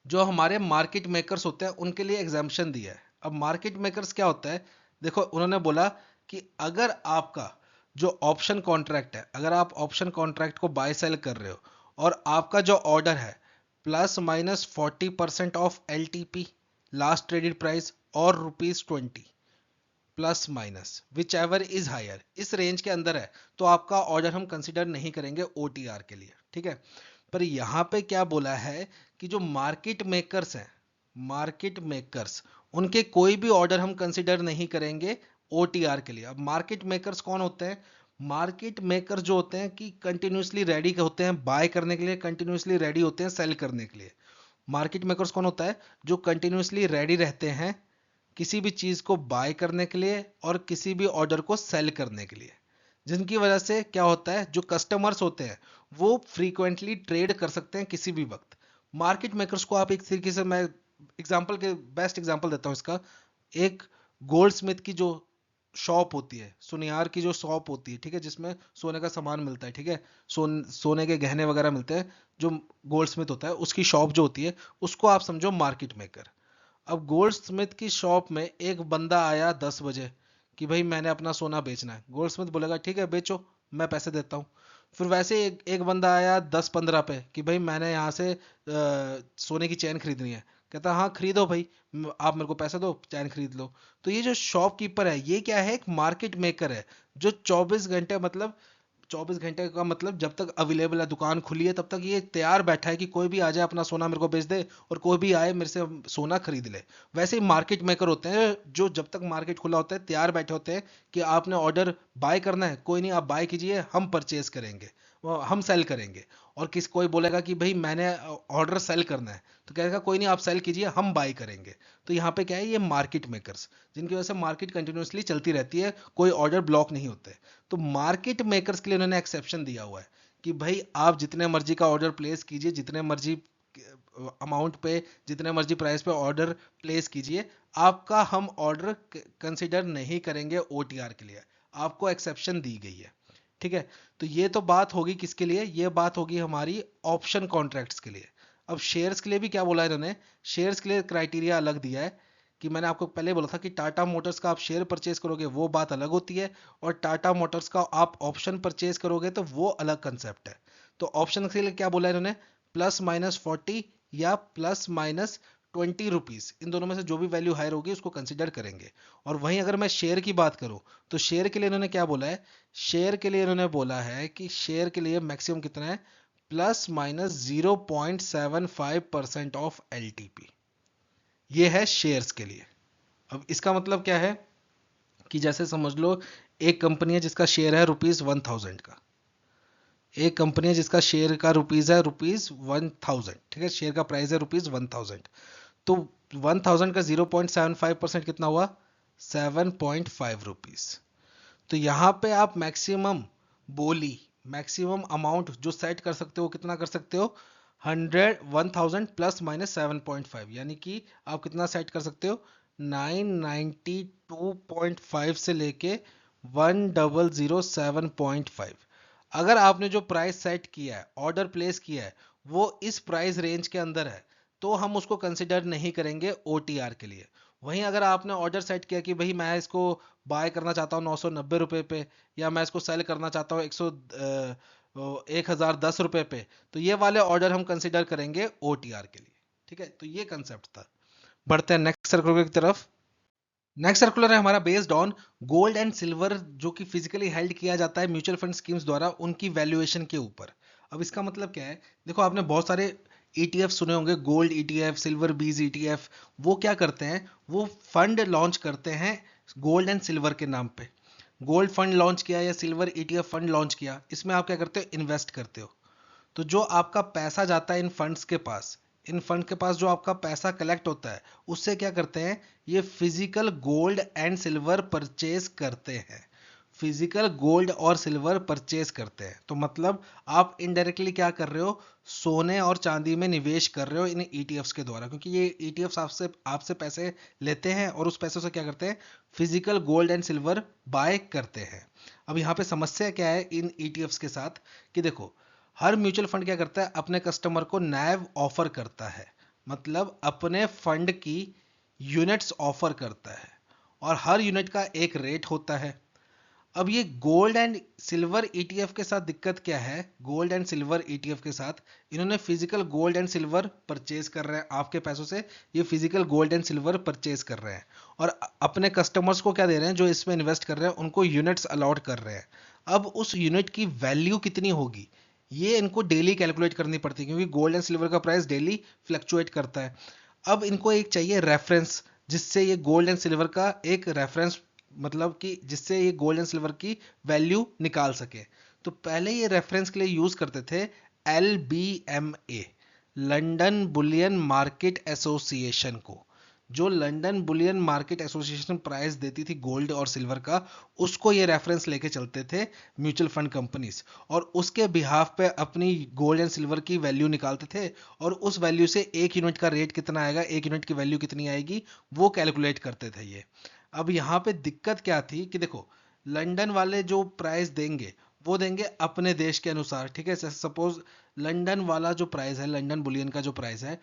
जो हमारे मार्केट मेकर्स होते हैं उनके लिए एग्जाम्पशन दिया है। अब मार्केट मेकर्स क्या होता है, देखो उन्होंने बोला कि अगर आपका जो ऑप्शन कॉन्ट्रैक्ट है, अगर आप ऑप्शन कॉन्ट्रैक्ट को बाय सेल कर रहे हो, और आपका जो ऑर्डर है +- 40% of LTP, last traded price, और ₹20 plus minus whichever is higher, इस रेंज के अंदर है, तो आपका ऑर्डर हम कंसिडर नहीं करेंगे ओटीआर के लिए, ठीक है। पर यहां पे क्या बोला है कि जो मार्केट मेकर्स हैं, मार्केट मेकर्स, उनके कोई भी ऑर्डर हम कंसिडर नहीं करेंगे ओटीआर के लिए। अब मार्केट मेकर्स कौन होते हैं, मार्केट मेकर्स जो होते हैं कि कंटिन्यूसली रेडी होते हैं बाय करने के लिए, कंटिन्यूसली रेडी होते हैं सेल करने के लिए। मार्केट मेकर्स कौन होता है, जो कंटिन्यूसली रेडी रहते हैं किसी भी चीज को बाय करने के लिए और किसी भी ऑर्डर को सेल करने के लिए, जिनकी वजह से क्या होता है, जो कस्टमर्स होते हैं वो फ्रीक्वेंटली ट्रेड कर सकते हैं किसी भी वक्त। मार्केट मेकर्स को आप एक तरीके से, मैं एग्जांपल के बेस्ट एग्जांपल देता हूं इसका, एक गोल्ड स्मिथ की जो शॉप होती है, सुनियार की जो शॉप होती है, ठीक है, जिसमें सोने का सामान मिलता है, ठीक है, सोने के गहने वगैरह मिलते हैं, जो गोल्ड स्मिथ होता है उसकी शॉप जो होती है, उसको आप समझो मार्केट मेकर। अब गोल्ड स्मिथ की शॉप में एक बंदा आया 10 बजे कि भाई मैंने अपना सोना बेचना है, गोल्ड स्मिथ बोलेगा ठीक है बेचो, मैं पैसे देता हूँ। फिर वैसे एक बंदा आया 10-15 पे कि भाई मैंने यहाँ से सोने की चैन खरीदनी है, कहता हाँ खरीदो भाई, आप मेरे को पैसे दो चैन खरीद लो। तो ये जो शॉपकीपर है ये क्या है, एक मार्केट मेकर है, जो 24 घंटे, मतलब 24 घंटे का मतलब जब तक अवेलेबल है, दुकान खुली है, तब तक ये तैयार बैठा है कि कोई भी आ जाए अपना सोना मेरे को बेच दे, और कोई भी आए मेरे से सोना खरीद ले। वैसे ही मार्केट मेकर होते हैं, जो जब तक मार्केट खुला होता है तैयार बैठे होते हैं कि आपने ऑर्डर बाय करना है, कोई नहीं आप बाय कीजिए, हम परचेज करेंगे, हम सेल करेंगे। और कोई बोलेगा कि भाई मैंने ऑर्डर सेल करना है, तो कहेगा कोई नहीं आप सेल कीजिए, हम बाय करेंगे। तो यहाँ पे क्या है, ये मार्केट मेकर्स, जिनकी वजह से मार्केट कंटिन्यूसली चलती रहती है, कोई ऑर्डर ब्लॉक नहीं होते। तो मार्केट मेकर्स के लिए उन्होंने एक्सेप्शन दिया हुआ है कि भाई आप जितने मर्जी का ऑर्डर प्लेस कीजिए, जितने मर्जी अमाउंट पे, जितने मर्जी प्राइस पे ऑर्डर प्लेस कीजिए, आपका हम ऑर्डर कंसिडर नहीं करेंगे ओटीआर के लिए, आपको एक्सेप्शन दी गई है, ठीक है। तो ये तो बात होगी किसके लिए, ये बात होगी हमारी ऑप्शन कॉन्ट्रैक्ट्स के लिए। अब शेयर्स के लिए भी क्या बोला है इन्होंने, शेयर्स के लिए क्राइटेरिया अलग दिया है कि मैंने आपको पहले बोला था कि टाटा मोटर्स का आप शेयर परचेज करोगे वो बात अलग होती है, और टाटा मोटर्स का आप ऑप्शन परचेज करोगे तो वो अलग कंसेप्ट है। तो ऑप्शन के लिए क्या बोला है इन्होंने, +- 40 या +- 20 रुपीज, इन दोनों में से जो भी वैल्यू हायर होगी उसको कंसिडर करेंगे। और वहीं अगर मैं शेयर की बात करूं, तो शेयर के लिए इन्होंने क्या बोला है, शेयर के लिए इन्होंने बोला है कि शेयर के लिए मैक्सिमम कितना है, +- 0.75% ऑफ LTP, ये है शेयर्स के लिए। अब इसका मतलब क्या है कि जैसे समझ लो एक कंपनी है जिसका शेयर है ₹1000 का, एक कंपनी है जिसका शेयर का रुपीज है ₹1000, ठीक है, शेयर का प्राइस है ₹1000, तो 1000 का 0.75% कितना हुआ, ₹7.5। तो यहां पे आप मैक्सिमम बोली, मैक्सिमम अमाउंट जो सेट कर सकते हो कितना कर सकते हो, 1000 +- 7.5, यानी कि आप कितना सेट कर सकते हो, 992.5 से लेके 1007.5। अगर आपने जो प्राइस सेट किया है, ऑर्डर प्लेस किया है, वो इस प्राइस रेंज के अंदर है, तो हम उसको कंसिडर नहीं करेंगे ओटीआर के लिए। वहीं अगर आपने ऑर्डर सेट किया कि भाई मैं इसको बाय करना चाहता हूँ ₹990 पे, या मैं इसको सेल करना चाहता हूँ 1010 रुपए पे, तो ये वाले ऑर्डर हम कंसिडर करेंगे OTR के लिए। ठीक है, तो ये कंसेप्ट था। बढ़ते हैं नेक्स्ट सर्कुलर की तरफ। नेक्स्ट सर्कुलर है हमारा based on gold and silver जो कि फिजिकली हेल्ड किया जाता है म्यूचुअल फंड स्कीम्स द्वारा, उनकी वैल्यूएशन के ऊपर। अब इसका मतलब क्या है, देखो आपने बहुत सारे ETF सुने होंगे, गोल्ड ETF, सिल्वर बीज ETF। वो क्या करते हैं, वो फंड लॉन्च करते हैं गोल्ड एंड सिल्वर के नाम पे। गोल्ड फंड लॉन्च किया या सिल्वर ETF फंड लॉन्च किया, इसमें आप क्या करते हो, इन्वेस्ट करते हो। तो जो आपका पैसा जाता है इन फंड्स के पास, इन फंड के पास जो आपका पैसा कलेक्ट होता है, उससे क्या करते हैं, ये physical gold and silver purchase करते हैं। फिजिकल गोल्ड और सिल्वर परचेज करते हैं, तो मतलब आप इनडायरेक्टली क्या कर रहे हो, सोने और चांदी में निवेश कर रहे हो इन ETFs के द्वारा, क्योंकि ये ETFs आपसे आपसे पैसे लेते हैं और उस पैसों से क्या करते हैं, physical gold and silver buy करते हैं। अब यहाँ पे समस्या क्या है इन ETFs के साथ, कि देखो हर म्यूचुअल फंड क्या करता है, अपने कस्टमर को नैव ऑफर करता है, मतलब अपने फंड की यूनिट्स ऑफर करता है, और हर यूनिट का एक रेट होता है। अब ये गोल्ड एंड सिल्वर ETF के साथ दिक्कत क्या है, गोल्ड एंड सिल्वर ETF के साथ इन्होंने physical gold and silver purchase कर रहे हैं आपके पैसों से, ये physical gold and silver purchase कर रहे हैं, और अपने कस्टमर्स को क्या दे रहे हैं, जो इसमें इन्वेस्ट कर रहे हैं उनको यूनिट्स अलॉट कर रहे हैं। अब उस यूनिट की वैल्यू कितनी होगी, ये इनको डेली कैलकुलेट करनी पड़ती है, क्योंकि गोल्ड एंड सिल्वर का प्राइस डेली फ्लक्चुएट करता है। अब इनको एक चाहिए रेफरेंस, जिससे ये गोल्ड एंड सिल्वर का एक रेफरेंस, मतलब कि जिससे ये गोल्ड एंड सिल्वर की वैल्यू निकाल सके। तो पहले ये रेफरेंस के लिए यूज करते थे LBMA, London Boolean market association को। जो London Boolean market association price देती थी गोल्ड और सिल्वर का, उसको ये रेफरेंस लेके चलते थे म्यूचुअल फंड कंपनीज, और उसके बिहाफ पे अपनी गोल्ड एंड सिल्वर की वैल्यू निकालते थे, और उस वैल्यू से एक यूनिट का रेट कितना आएगा, एक यूनिट की वैल्यू कितनी आएगी, वो कैलकुलेट करते थे ये। अब यहाँ पे दिक्कत क्या थी कि देखो लंदन वाले जो प्राइस देंगे, वो देंगे अपने देश के अनुसार। ठीक है, सपोज लंदन वाला जो प्राइस है, लंदन बुलियन का जो प्राइस है,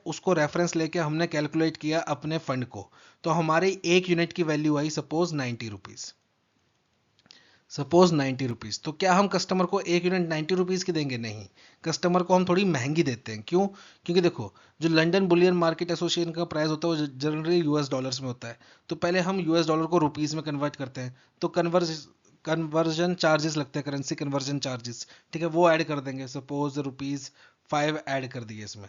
उसको रेफरेंस लेके हमने कैलकुलेट किया अपने फंड को, तो हमारी एक यूनिट की value I suppose 90 rupees. Suppose 90 rupees, तो क्या हम कस्टमर को एक यूनिट 90 रुपीज की देंगे, नहीं। कस्टमर को हम थोड़ी महंगी देते हैं, क्यों, क्योंकि देखो जो लंदन बुलियन मार्केट एसोसिएशन का प्राइस होता है वो जनरली US डॉलर्स में होता है, तो पहले हम US डॉलर को रुपीज में कन्वर्ट करते हैं, तो कन्वर्जन चार्जेस लगते हैं, करेंसी कन्वर्जन चार्जेस। ठीक है, वो ऐड कर देंगे, सपोज ₹5 ऐड कर दिए इसमें।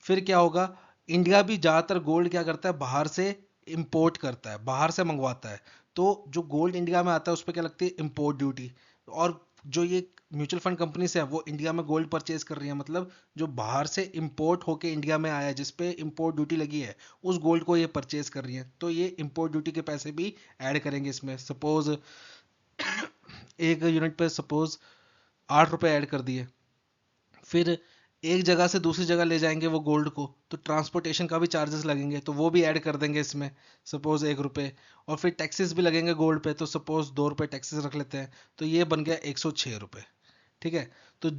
फिर क्या होगा, इंडिया भी ज़्यादातर गोल्ड क्या करता है, बाहर से इंपोर्ट करता है, बाहर से मंगवाता है, तो जो गोल्ड इंडिया में आता है उस पर क्या लगती है, इंपोर्ट ड्यूटी। और जो ये म्यूचुअल फंड कंपनी से है वो इंडिया में गोल्ड परचेज कर रही है, मतलब जो बाहर से इंपोर्ट होके इंडिया में आया है, जिसपे इंपोर्ट ड्यूटी लगी है, उस गोल्ड को ये परचेज कर रही है, तो ये इंपोर्ट ड्यूटी के पैसे भी ऐड करेंगे इसमें। सपोज एक यूनिट पे सपोज ₹8 ऐड कर दिए। फिर एक जगह से दूसरी जगह ले जाएंगे वो गोल्ड को, तो ट्रांसपोर्टेशन का भी चार्जेस लगेंगे, तो वो भी ऐड कर देंगे इसमें, सपोज ₹1। और फिर टैक्सेस भी लगेंगे गोल्ड पे, तो सपोज ₹2 टैक्सेस रख लेते हैं, तो ये बन गया ₹106। ठीक है, तो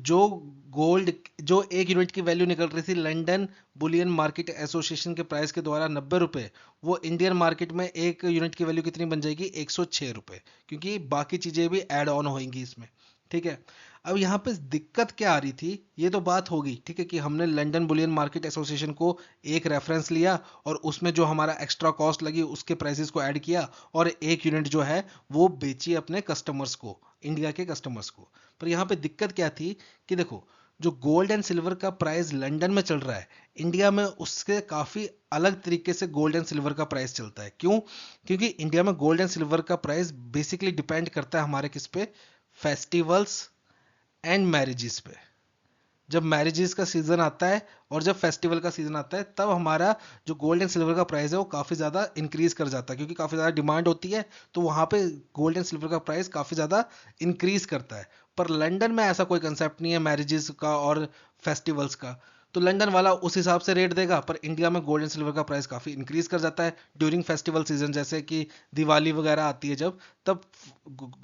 गोल्ड जो एक यूनिट की वैल्यू निकल रही थी लंदन बुलियन मार्केट एसोसिएशन के प्राइस के द्वारा ₹90, वो इंडियन मार्केट में एक यूनिट की वैल्यू कितनी बन जाएगी, ₹106, क्योंकि बाकी चीजें भी ऐड ऑन होंगी इसमें। ठीक है, अब यहाँ पे दिक्कत क्या आ रही थी, ये तो बात होगी, ठीक है, कि हमने लंदन बुलियन मार्केट एसोसिएशन को एक रेफरेंस लिया, और उसमें जो हमारा एक्स्ट्रा कॉस्ट लगी उसके प्राइसेस को ऐड किया, और एक यूनिट जो है वो बेची अपने कस्टमर्स को, इंडिया के कस्टमर्स को। पर यहाँ पे दिक्कत क्या थी कि देखो जो गोल्ड एंड सिल्वर का प्राइस लंदन में चल रहा है, इंडिया में उसके काफी अलग तरीके से गोल्ड एंड सिल्वर का प्राइस चलता है। क्यों, क्योंकि इंडिया में गोल्ड एंड सिल्वर का प्राइस बेसिकली डिपेंड करता है हमारे किस पे, फेस्टिवल्स एंड मैरिजेस पे। जब मैरिजेस का सीजन आता है और जब फेस्टिवल का सीजन आता है, तब हमारा जो गोल्ड एंड सिल्वर का प्राइस है वो काफ़ी ज़्यादा इंक्रीज कर जाता है, क्योंकि काफ़ी ज़्यादा डिमांड होती है, तो वहाँ पे गोल्ड एंड सिल्वर का प्राइस काफ़ी ज़्यादा इंक्रीज करता है। पर लंदन में ऐसा कोई कंसेप्ट नहीं है मैरिजेस का और फेस्टिवल्स का। तो लंदन वाला उस हिसाब से रेट देगा, पर इंडिया में गोल्ड एंड सिल्वर का प्राइस काफी इंक्रीज कर जाता है ड्यूरिंग फेस्टिवल सीजन, जैसे कि दिवाली वगैरह आती है जब, तब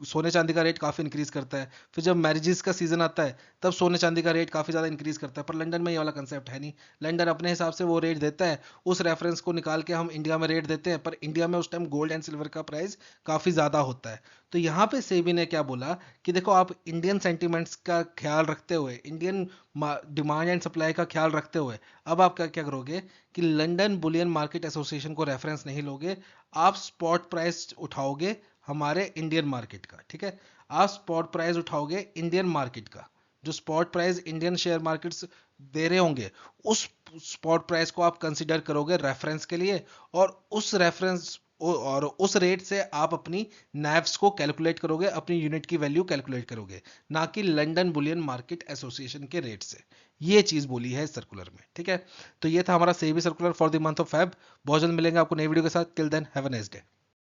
सोने चांदी का रेट काफी इंक्रीज करता है। फिर जब मैरिजेस का सीजन आता है तब सोने चांदी का रेट काफी ज्यादा इंक्रीज करता है। पर लंदन में ये वाला कंसेप्ट है नहीं। लंदन अपने हिसाब से वो रेट देता है, उस रेफरेंस को निकाल के हम इंडिया में रेट देते हैं, पर इंडिया में उस टाइम गोल्ड एंड सिल्वर का प्राइस काफी ज्यादा होता है। तो यहाँ पे सेबी ने क्या बोला कि देखो, आप इंडियन सेंटिमेंट्स का ख्याल रखते हुए, इंडियन डिमांड एंड सप्लाई का ख्याल रखते हुए, अब आप क्या क्या करोगे कि लंदन बुलियन मार्केट एसोसिएशन को रेफरेंस नहीं लोगे, आप स्पॉट प्राइस उठाओगे हमारे इंडियन मार्केट का। ठीक है, आप स्पॉट प्राइस उठाओगे इंडियन मार्केट का, जो spot price Indian share markets दे रहे होंगे, उस स्पॉट प्राइस को आप कंसीडर करोगे रेफरेंस के लिए, और उस रेफरेंस और उस रेट से आप अपनी नैव्स को कैलकुलेट करोगे, अपनी यूनिट की वैल्यू कैलकुलेट करोगे, ना कि लंदन बुलियन मार्केट एसोसिएशन के रेट से। ये चीज बोली है इस सर्कुलर में। ठीक है, तो ये था हमारा SEBI circular for the month of Feb. बहुत जल्द मिलेंगे आपको नई वीडियो के साथ। Till then have a nice day.